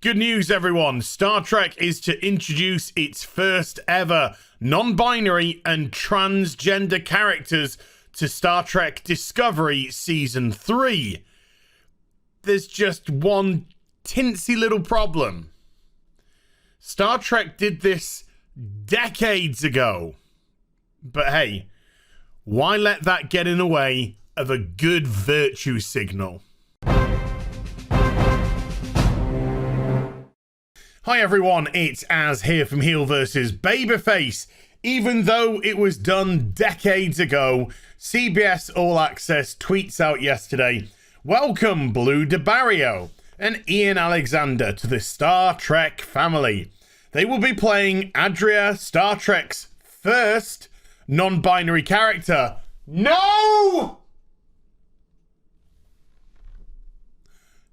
Good news, everyone. Star Trek is to introduce its first ever non-binary and transgender characters to Star Trek Discovery Season 3. There's just one tinsy little problem. Star Trek did this decades ago. But hey, why let that get in the way of a good virtue signal? Hi everyone, it's Az here from HeelvsBabyface. Even though it was done decades ago, CBS All Access tweets out yesterday, "Welcome Blue DeBarrio and Ian Alexander to the Star Trek family. They will be playing Adria, Star Trek's first non-binary character." No!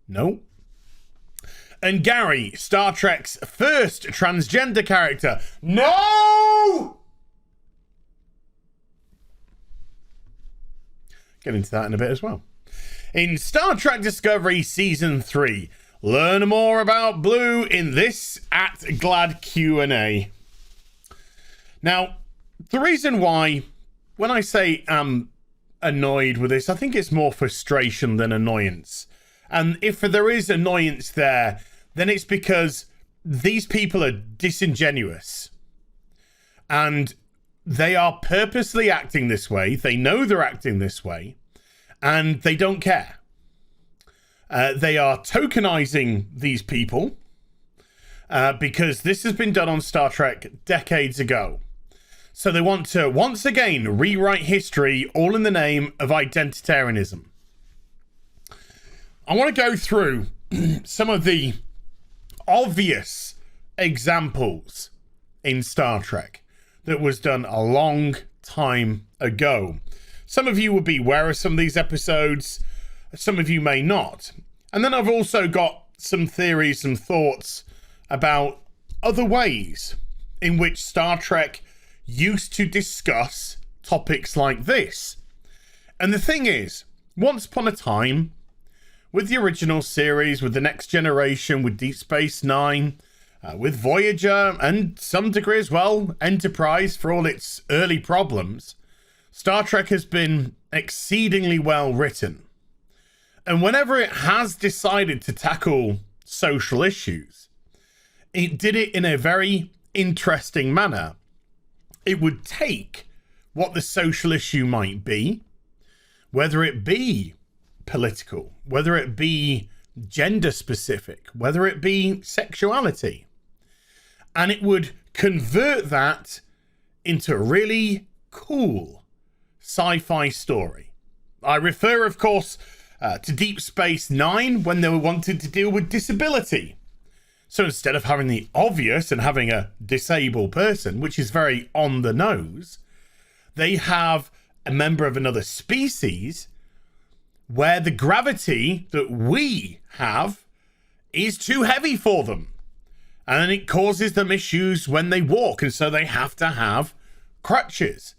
No. And Gary, Star Trek's first transgender character. No! Get into that in a bit as well. In Star Trek Discovery Season 3, learn more about Blue in this @Glad Q&A. Now, the reason why, when I say I'm annoyed with this, I think it's more frustration than annoyance. And if there is annoyance there, then it's because these people are disingenuous. And they are purposely acting this way. They know they're acting this way. And they don't care. They are tokenizing these people because this has been done on Star Trek decades ago. So they want to, once again, rewrite history, all in the name of identitarianism. I want to go through some of the obvious examples in Star Trek that was done a long time ago. Some of you will be aware of some of these episodes, some of you may not. And then I've also got some theories and thoughts about other ways in which Star Trek used to discuss topics like this. And the thing is, once upon a time, with the original series, with the Next Generation, with Deep Space Nine, with Voyager, and some degree as well, Enterprise, for all its early problems, Star Trek has been exceedingly well written. And whenever it has decided to tackle social issues, it did it in a very interesting manner. It would take what the social issue might be, whether it be political, whether it be gender specific, whether it be sexuality, and it would convert that into a really cool sci-fi story. I refer, of course, to Deep Space Nine when they wanted to deal with disability. So instead of having the obvious and having a disabled person, which is very on the nose, they have a member of another species where the gravity that we have is too heavy for them. And it causes them issues when they walk, and so they have to have crutches.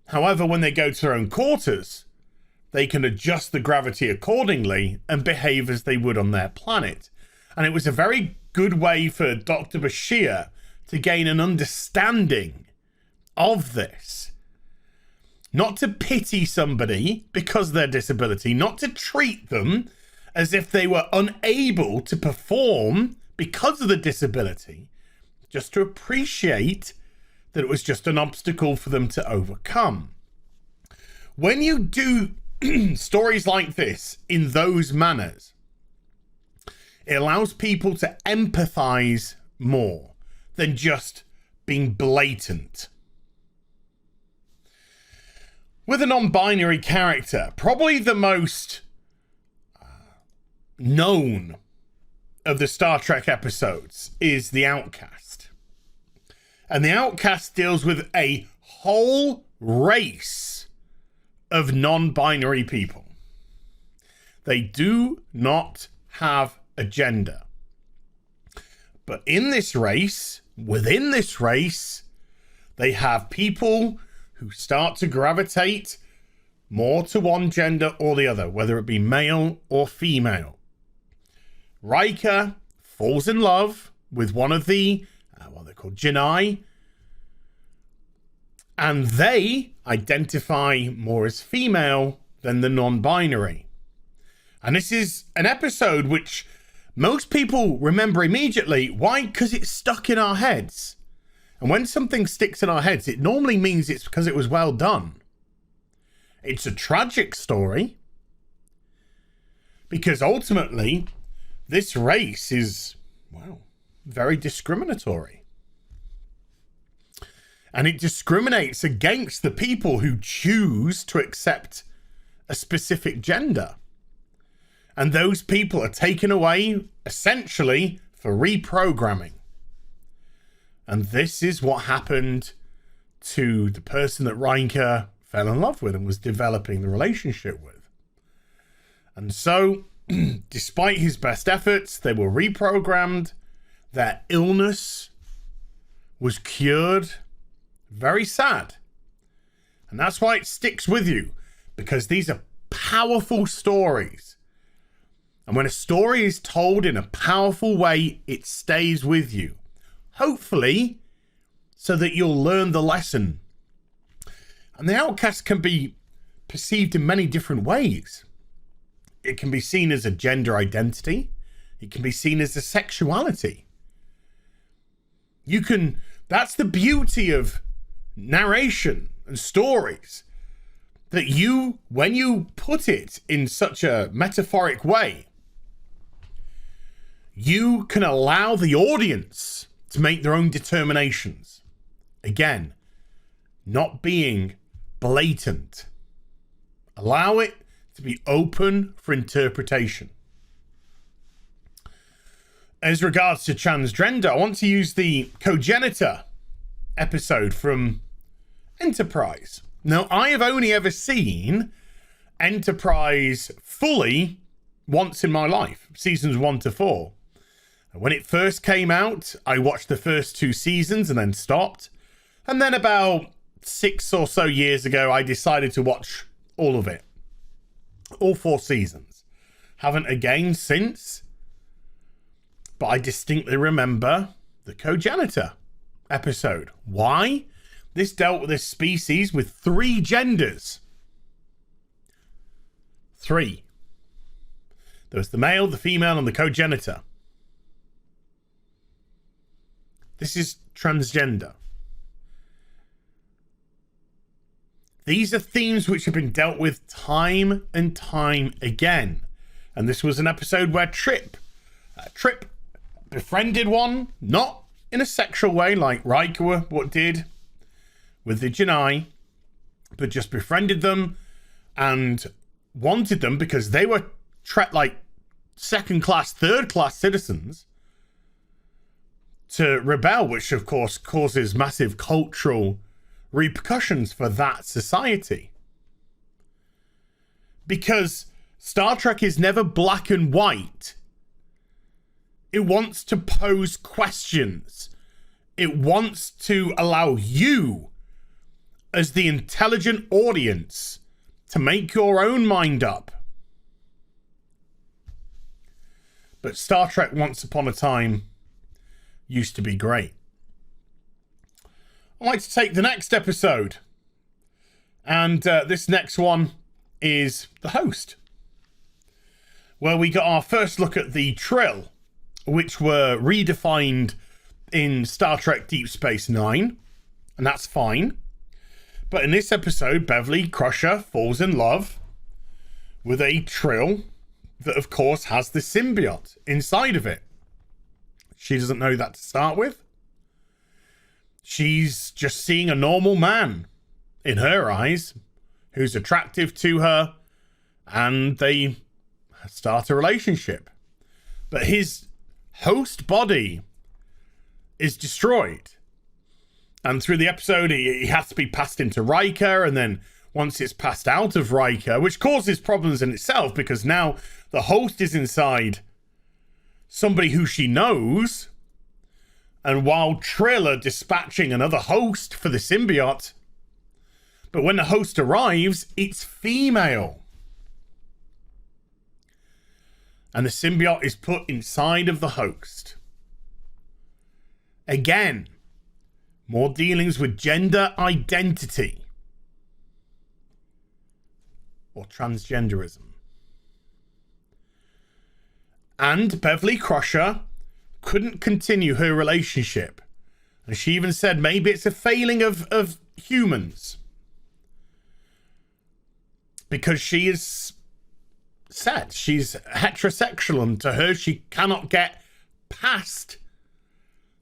However, when they go to their own quarters, they can adjust the gravity accordingly and behave as they would on their planet. And it was a very good way for Dr. Bashir to gain an understanding of this. Not to pity somebody because of their disability, not to treat them as if they were unable to perform because of the disability, just to appreciate that it was just an obstacle for them to overcome. When you do stories like this in those manners, it allows people to empathize more than just being blatant. With a non-binary character, probably the most known of the Star Trek episodes is the Outcast. And the Outcast deals with a whole race of non-binary people. They do not have a gender. But in this race, within this race, they have people who start to gravitate more to one gender or the other, whether it be male or female. Riker, falls in love with one of the, what they're called, Janai, and they identify more as female than the non-binary. And this is an episode which most people remember immediately. Why? Because it's stuck in our heads. And when something sticks in our heads, it normally means it's because it was well done. It's a tragic story, because ultimately this race is, well, very discriminatory. And it discriminates against the people who choose to accept a specific gender. And those people are taken away, essentially, for reprogramming. And this is what happened to the person that Riker fell in love with and was developing the relationship with. And so, despite his best efforts, they were reprogrammed. Their illness was cured. Very sad. And that's why it sticks with you, because these are powerful stories. And when a story is told in a powerful way, it stays with you. Hopefully, so that you'll learn the lesson. And the Outcast can be perceived in many different ways. It can be seen as a gender identity. It can be seen as a sexuality. That's the beauty of narration and stories, that when you put it in such a metaphoric way, you can allow the audience to make their own determinations. Again, not being blatant. Allow it to be open for interpretation. As regards to transgender, I want to use the cogenitor episode from Enterprise. Now, I have only ever seen Enterprise fully once in my life, seasons 1 to 4. When it first came out, I watched the first 2 seasons and then stopped. And then about 6 or so years ago, I decided to watch all of it. All 4 seasons. Haven't again since. But I distinctly remember the cogenitor episode. Why? This dealt with a species with 3 genders. 3. There was the male, the female, and the cogenitor. This is transgender. These are themes which have been dealt with time and time again. And this was an episode where Trip befriended one, not in a sexual way like Riker did with the Janai, but just befriended them and wanted them because they were like second-class, third-class citizens to rebel, which of course causes massive cultural repercussions for that society. Because Star Trek is never black and white. It wants to pose questions. It wants to allow you, as the intelligent audience, to make your own mind up. But Star Trek Once Upon a Time used to be great. I'd like to take the next episode. And this next one is The Host, where we got our first look at the Trill, which were redefined in Star Trek Deep Space Nine. And that's fine. But in this episode, Beverly Crusher falls in love with a Trill that, of course, has the symbiote inside of it. She doesn't know that to start with. She's just seeing a normal man, in her eyes, who's attractive to her, and they start a relationship. But his host body is destroyed. And through the episode, he has to be passed into Riker, and then once it's passed out of Riker, which causes problems in itself, because now the host is inside somebody who she knows, and while Trill are dispatching another host for the symbiote, but when the host arrives, it's female. And the symbiote is put inside of the host. Again, more dealings with gender identity or transgenderism. And Beverly Crusher couldn't continue her relationship. And she even said maybe it's a failing of humans. Because she is said she's heterosexual, and to her she cannot get past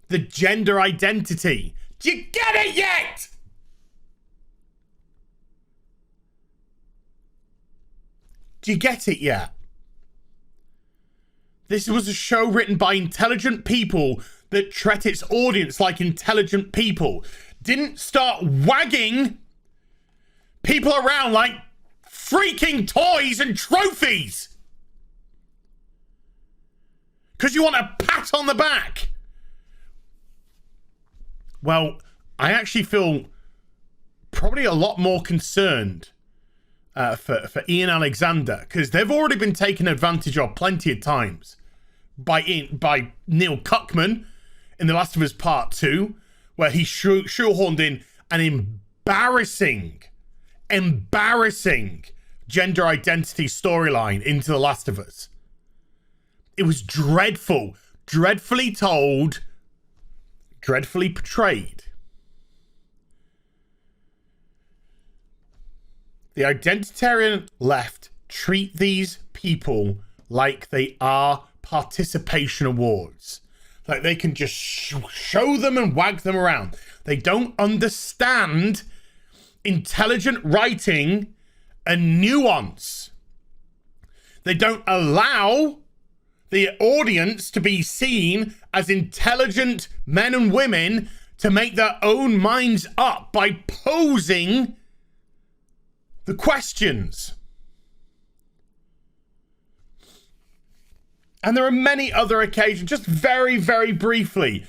the gender identity. Do you get it yet? Do you get it yet? This was a show written by intelligent people that treat its audience like intelligent people. Didn't start wagging people around like freaking toys and trophies. Because you want a pat on the back. Well, I actually feel probably a lot more concerned for Ian Alexander, because they've already been taken advantage of plenty of times by Neil Cuckman in The Last of Us Part 2, where he shoehorned in an embarrassing gender identity storyline into The Last of Us. It was dreadful, dreadfully told, dreadfully portrayed. The identitarian left treat these people like they are participation awards. Like they can just show them and wag them around. They don't understand intelligent writing and nuance. They don't allow the audience to be seen as intelligent men and women to make their own minds up by posing the questions. And there are many other occasions, just very, very briefly.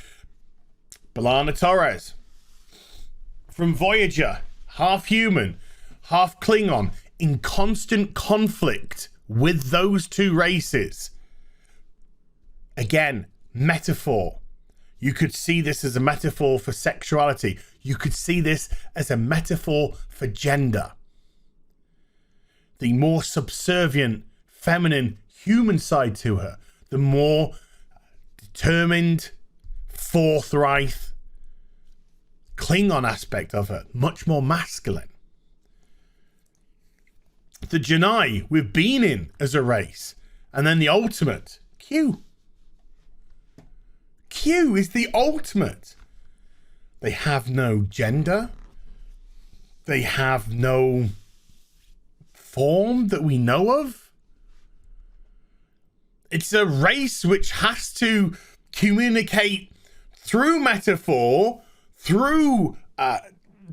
B'Elanna Torres from Voyager, half human, half Klingon, in constant conflict with those two races. Again, metaphor. You could see this as a metaphor for sexuality. You could see this as a metaphor for gender. The more subservient, feminine, human side to her, the more determined, forthright Klingon aspect of her, much more masculine. The Janai we've been in as a race, and then the ultimate, Q. Q is the ultimate. They have no gender. They have no form that we know of. It's a race which has to communicate through metaphor, through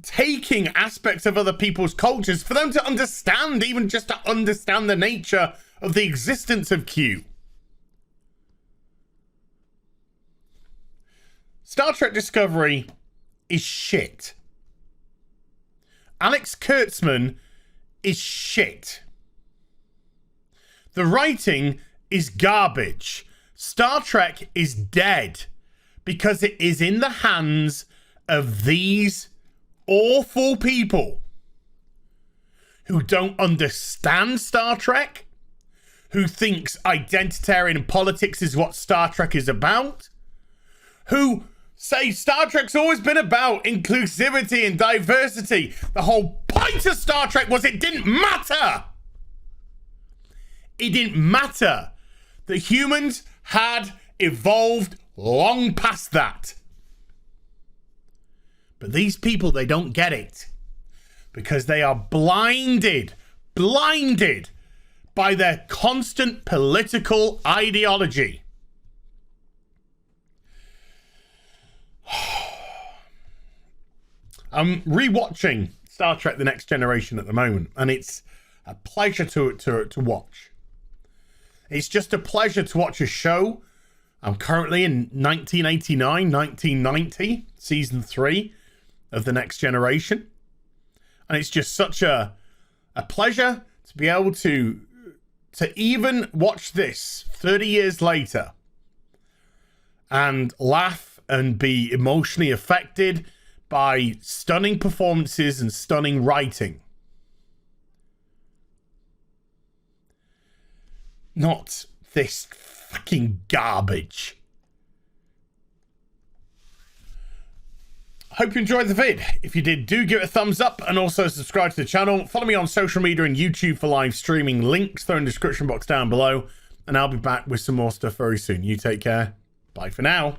taking aspects of other people's cultures for them to understand, even just to understand the nature of the existence of Q. Star Trek Discovery is shit. Alex Kurtzman is shit. The writing is garbage. Star Trek is dead because it is in the hands of these awful people who don't understand Star Trek, who thinks identitarian politics is what Star Trek is about, who say Star Trek's always been about inclusivity and diversity. The whole point of Star Trek was it didn't matter. It didn't matter. The humans had evolved long past that. But these people, they don't get it because they are blinded by their constant political ideology. I'm rewatching Star Trek The Next Generation at the moment, and it's a pleasure to watch. It's just a pleasure to watch a show. I'm currently in 1989, 1990, season 3 of The Next Generation. And it's just such a pleasure to be able to to even watch this 30 years later and laugh and be emotionally affected by stunning performances and stunning writing. Not this fucking garbage. Hope you enjoyed the vid. If you did, do give it a thumbs up and also subscribe to the channel. Follow me on social media and YouTube for live streaming. Links thrown in the description box down below. And I'll be back with some more stuff very soon. You take care. Bye for now.